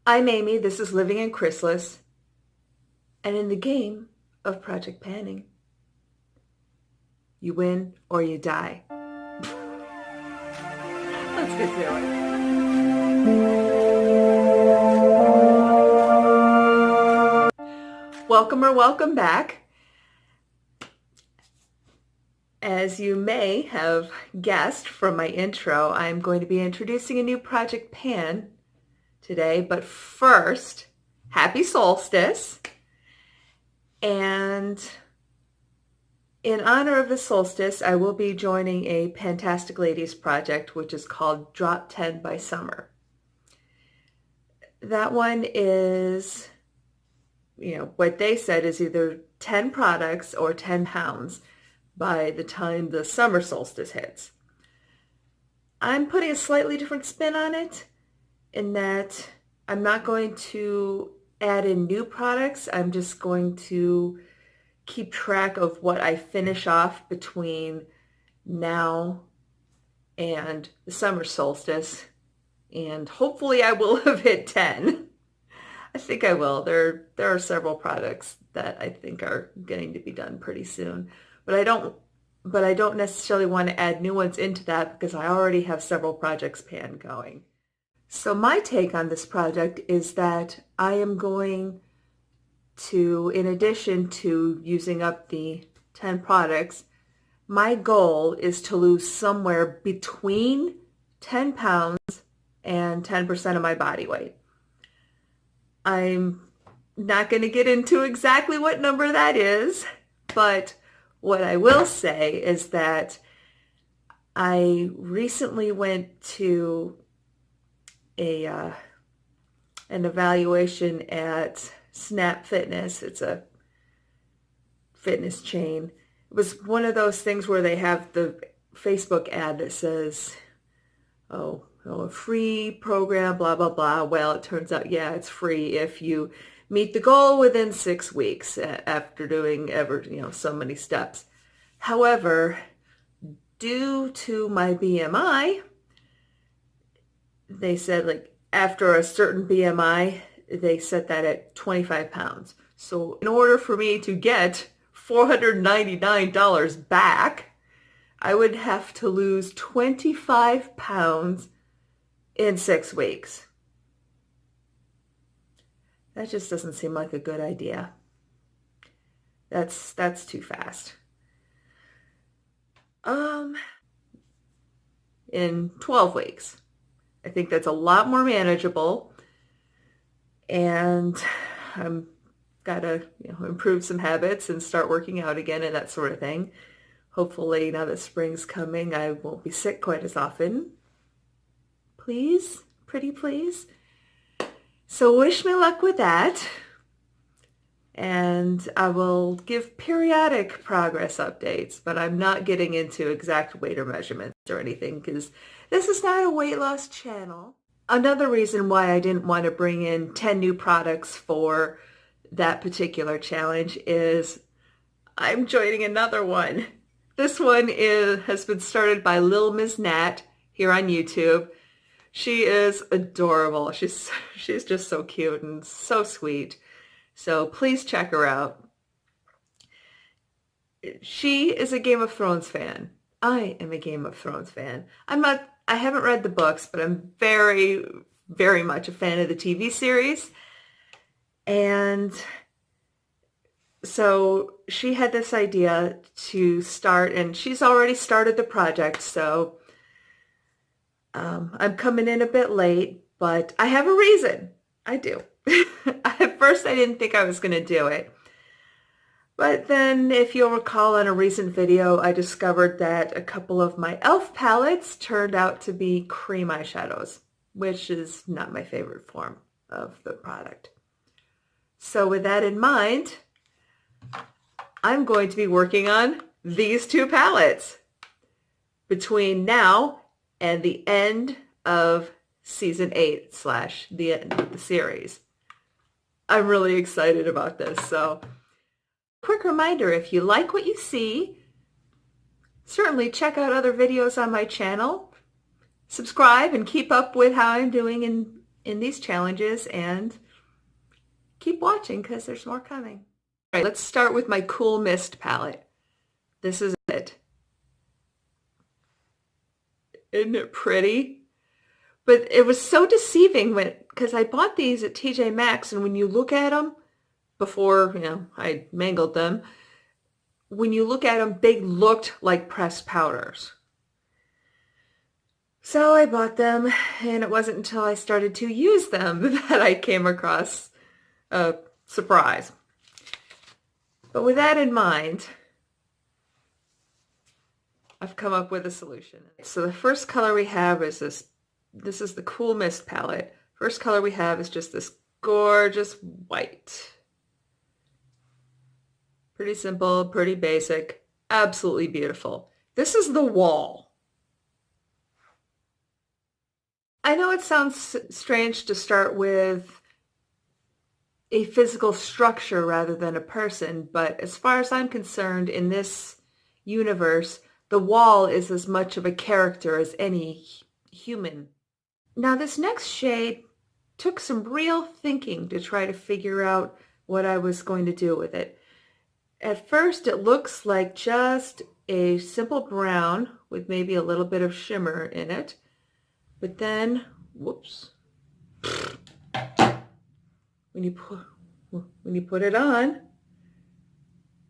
I'm Amy, this is Living in Chrysalis, and in the game of Project Panning, you win or you die. Let's get to it. Welcome or welcome back. As you may have guessed from my intro, I'm going to be introducing a new Project Pan today, but first, happy solstice. And in honor of the solstice, I will be joining a PANtastic Ladies project, which is called Drop 10 by Summer. That one is, what they said is either 10 products or 10 pounds by the time the summer solstice hits. I'm putting a slightly different spin on it in that I'm not going to add in new products. I'm just going to keep track of what I finish off between now and the summer solstice, and hopefully I will have hit 10. I think I will. There are several products that I think are going to be done pretty soon, but I don't necessarily want to add new ones into that because I already have several projects pan going. So my take on this project is that I am going to, in addition to using up the 10 products, my goal is to lose somewhere between 10 pounds and 10% of my body weight. I'm not going to get into exactly what number that is, but what I will say is that I recently went to an evaluation at Snap Fitness. It's a fitness chain. It was one of those things where they have the Facebook ad that says, a free program, blah, blah, blah. Well, it turns out, yeah, it's free if you meet the goal within 6 weeks after doing so many steps. However, due to my BMI, they said after a certain BMI, they set that at 25 pounds. So in order for me to get $499 back, I would have to lose 25 pounds in 6 weeks. That just doesn't seem like a good idea. That's too fast. In 12 weeks. I think that's a lot more manageable, and I'm gotta improve some habits and start working out again and that sort of thing. Hopefully now that spring's coming, I won't be sick quite as often. Please, pretty please. So wish me luck with that, and I will give periodic progress updates, but I'm not getting into exact weight or measurements or anything because this is not a weight loss channel. Another reason why I didn't want to bring in 10 new products for that particular challenge is I'm joining another one. This one has been started by Lil Ms Nat here on YouTube. She is adorable. She's just so cute and so sweet. So please check her out. She is a Game of Thrones fan. I am a Game of Thrones fan. I haven't read the books, but I'm very, very much a fan of the TV series. And so she had this idea to start, and she's already started the project, so I'm coming in a bit late, but I have a reason. I do. At first, I didn't think I was going to do it. But then, if you'll recall on a recent video, I discovered that a couple of my e.l.f. palettes turned out to be cream eyeshadows, which is not my favorite form of the product. So with that in mind, I'm going to be working on these two palettes between now and the end of season 8 / the end of the series. I'm really excited about this. So quick reminder, if you like what you see, certainly check out other videos on my channel. Subscribe and keep up with how I'm doing in these challenges and keep watching because there's more coming. All right, let's start with my Cool Mist palette. This is it. Isn't it pretty? But it was so deceiving because I bought these at TJ Maxx, and when you look at them before, I mangled them, when you look at them, they looked like pressed powders. So I bought them, and it wasn't until I started to use them that I came across a surprise. But with that in mind, I've come up with a solution. So the first color we have is this. This is the Cool Mist palette. First color we have is just this gorgeous white. Pretty simple, pretty basic, absolutely beautiful. This is the wall. I know it sounds strange to start with a physical structure rather than a person, but as far as I'm concerned, in this universe, the wall is as much of a character as any human. Now this next shade took some real thinking to try to figure out what I was going to do with it. At first it looks like just a simple brown with maybe a little bit of shimmer in it. But then, whoops, when you put it on,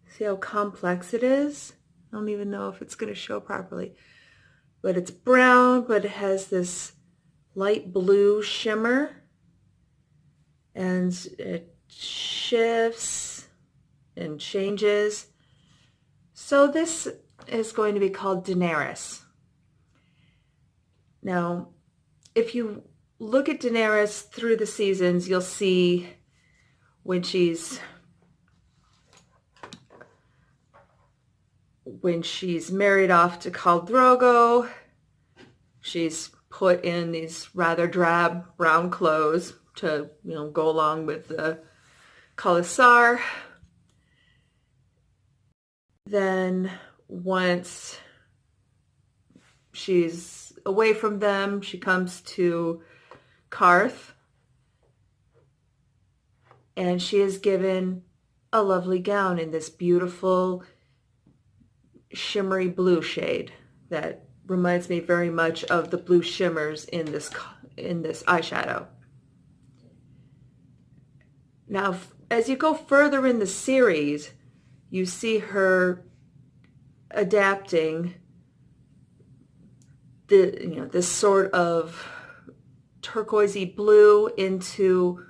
see how complex it is? I don't even know if it's going to show properly. But it's brown, but it has this light blue shimmer, and it shifts and changes. So this is going to be called Daenerys. Now, if you look at Daenerys through the seasons, you'll see when she's married off to Khal Drogo, she's put in these rather drab brown clothes to, go along with the Khalasar. Then once she's away from them, she comes to Karth, and she is given a lovely gown in this beautiful shimmery blue shade that reminds me very much of the blue shimmers in this eyeshadow. Now, as you go further in the series, you see her adapting this sort of turquoisey blue into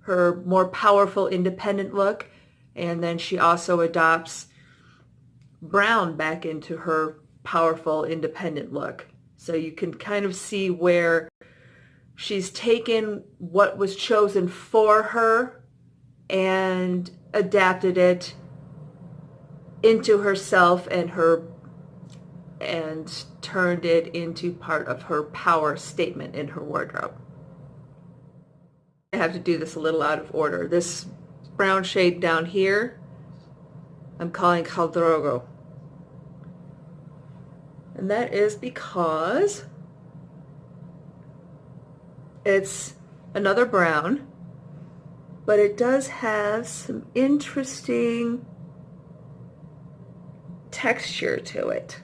her more powerful independent look, and then she also adopts brown back into her powerful independent look. So you can kind of see where she's taken what was chosen for her and adapted it into herself and turned it into part of her power statement in her wardrobe. I have to do this a little out of order. This brown shade down here, I'm calling Khal Drogo. And that is because it's another brown, but it does have some interesting texture to it.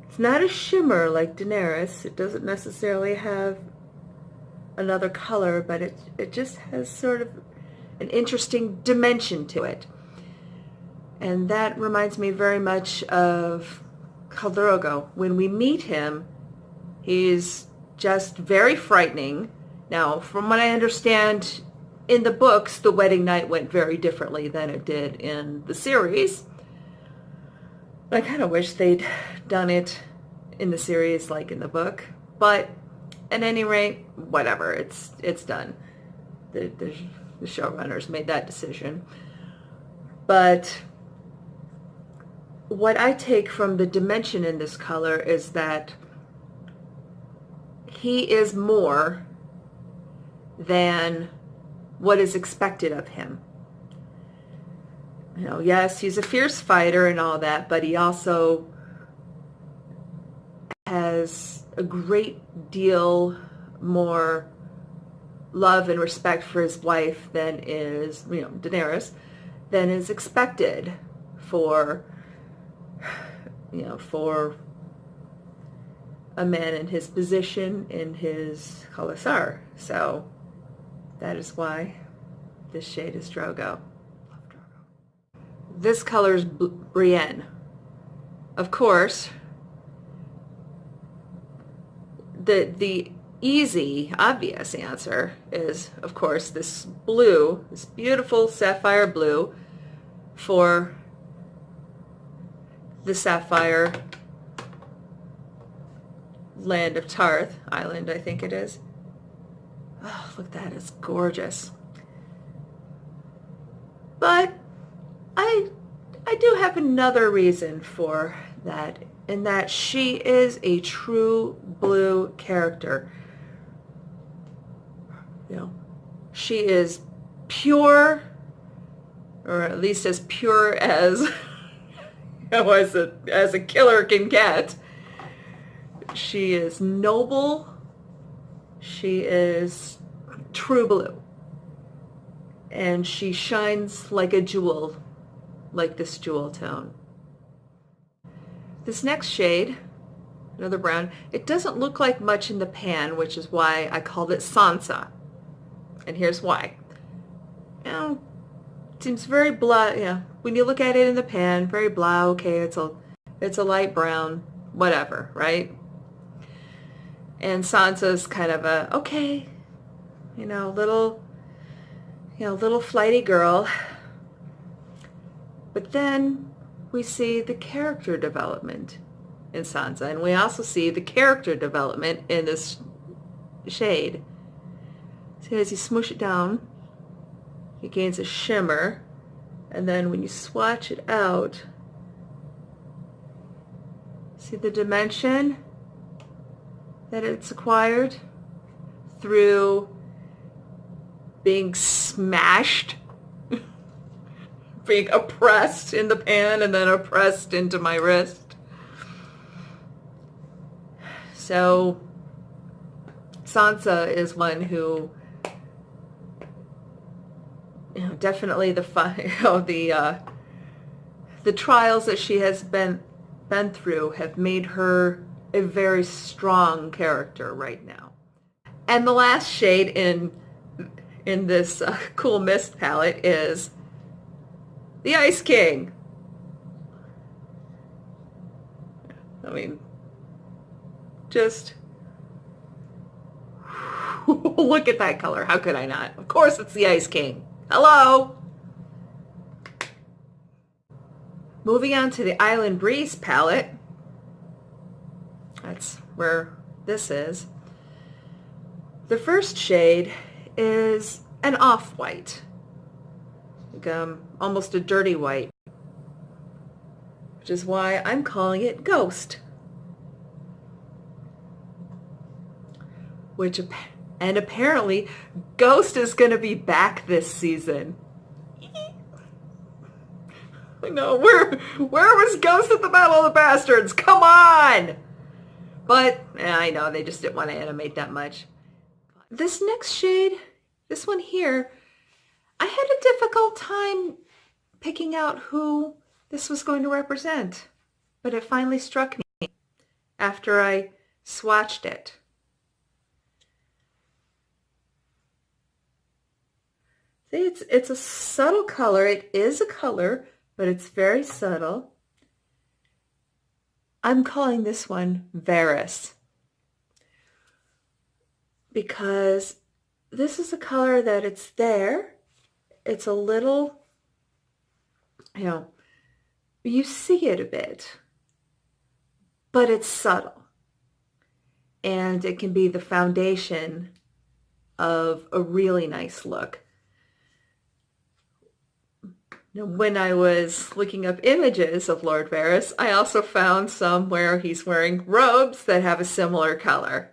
It's not a shimmer like Daenerys. It doesn't necessarily have another color, but it just has sort of an interesting dimension to it. And that reminds me very much of Khal Drogo. When we meet him, he's just very frightening. Now, from what I understand, in the books, the wedding night went very differently than it did in the series. But I kind of wish they'd done it in the series like in the book. But at any rate, whatever, it's done. The showrunners made that decision. But what I take from the dimension in this color is that he is more than what is expected of him. Yes, he's a fierce fighter and all that, but he also has a great deal more love and respect for his wife than is, Daenerys, than is expected for, for a man in his position in his Khalasar. So that is why this shade is Drogo. Love Drogo. This color is Brienne. Of course, the easy, obvious answer is, of course, this blue, this beautiful sapphire blue for the sapphire land of Tarth Island, I think it is. Oh, look, that is gorgeous. But I do have another reason for that, in that she is a true blue character. She is pure, or at least as pure as as a killer can get. She is noble. She is true blue. And she shines like a jewel, like this jewel tone. This next shade, another brown, it doesn't look like much in the pan, which is why I called it Sansa. And here's why. It seems very blah. When you look at it in the pan, very blah. Okay, it's a light brown, whatever, right? And Sansa's kind of a okay, little flighty girl. But then we see the character development in Sansa, and we also see the character development in this shade. So as you smoosh it down, it gains a shimmer, and then when you swatch it out, see the dimension that it's acquired through being smashed, being oppressed in the pan and then oppressed into my wrist. So Sansa is one who, definitely the trials that she has been through have made her a very strong character right now. And the last shade in this Cool Mist palette is the Ice King. I mean, just look at that color. How could I not? Of course it's the Ice King. Hello! Moving on to the Island Breeze palette. That's where this is. The first shade is an off-white, like almost a dirty white, which is why I'm calling it Ghost. And apparently Ghost is going to be back this season. I know, where was Ghost at the Battle of the Bastards? Come on! But I know they just didn't want to animate that much. This next shade, this one here, I had a difficult time picking out who this was going to represent, but it finally struck me after I swatched it. See, it's a subtle color. It is a color, but it's very subtle. I'm calling this one Varys, because this is a color that it's there. It's a little, you see it a bit, but it's subtle. And it can be the foundation of a really nice look. Now, when I was looking up images of Lord Varys, I also found some where he's wearing robes that have a similar color.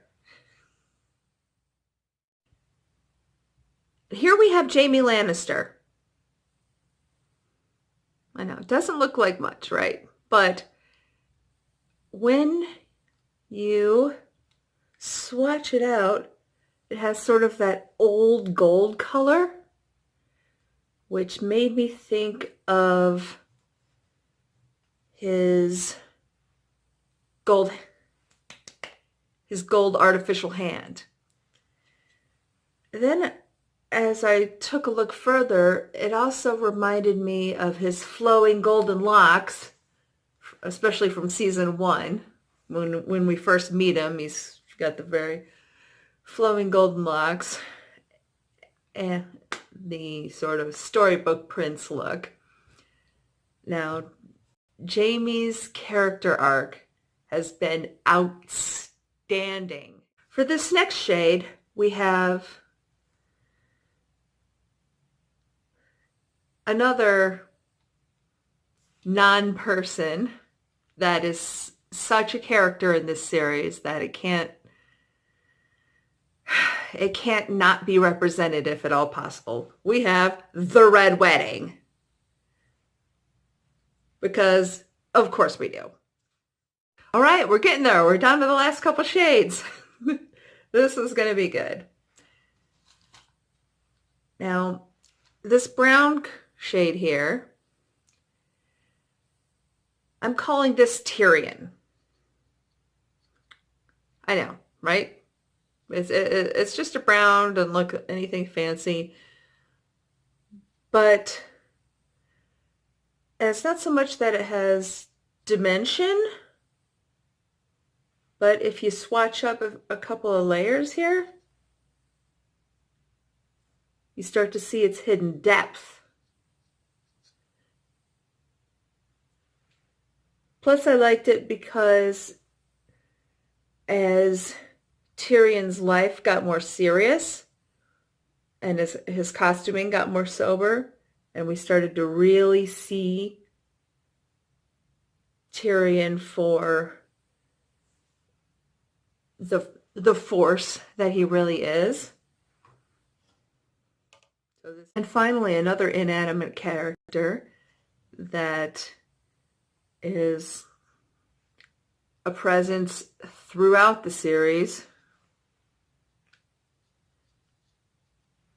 Here we have Jaime Lannister. I know, it doesn't look like much, right? But when you swatch it out, It has sort of that old gold color, which made me think of his gold artificial hand. Then as I took a look further, it also reminded me of his flowing golden locks, especially from season 1. When we first meet him, he's got the very flowing golden locks and the sort of storybook prince look. Now, Jamie's character arc has been outstanding. For this next shade, we have another non-person that is such a character in this series that it can't not be represented if at all possible. We have the Red Wedding. Because of course we do. All right, we're getting there. We're down to the last couple shades. This is going to be good. Now, this brown shade here, I'm calling this Tyrion. I know, right? It's just a brown, doesn't look anything fancy. But it's not so much that it has dimension, but if you swatch up a couple of layers here, you start to see its hidden depth. Plus, I liked it because as Tyrion's life got more serious and his costuming got more sober, and we started to really see Tyrion for the force that he really is. And finally, another inanimate character that is a presence throughout the series.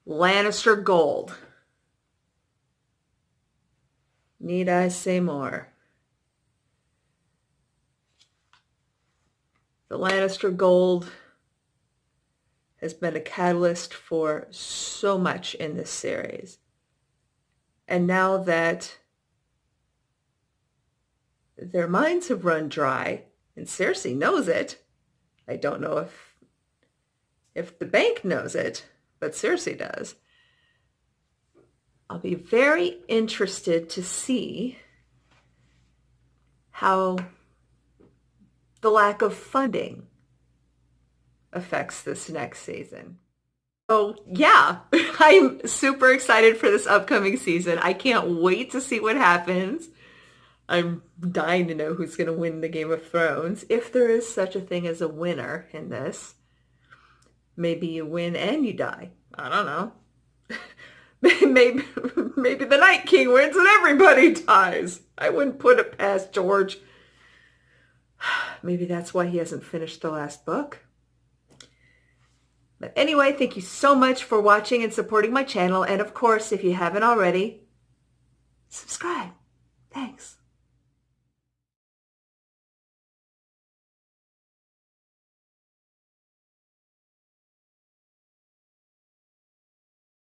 Lannister Gold. Need I say more? The Lannister Gold has been a catalyst for so much in this series. And now that their minds have run dry, and Cersei knows it, I don't know if the bank knows it, but Cersei does. I'll be very interested to see how the lack of funding affects this next season. So yeah, I'm super excited for this upcoming season. I can't wait to see what happens. I'm dying to know who's going to win the Game of Thrones, if there is such a thing as a winner in this. Maybe you win and you die. I don't know. Maybe the Night King wins and everybody dies. I wouldn't put it past George. Maybe that's why he hasn't finished the last book. But anyway, thank you so much for watching and supporting my channel. And of course, if you haven't already, subscribe. Thanks.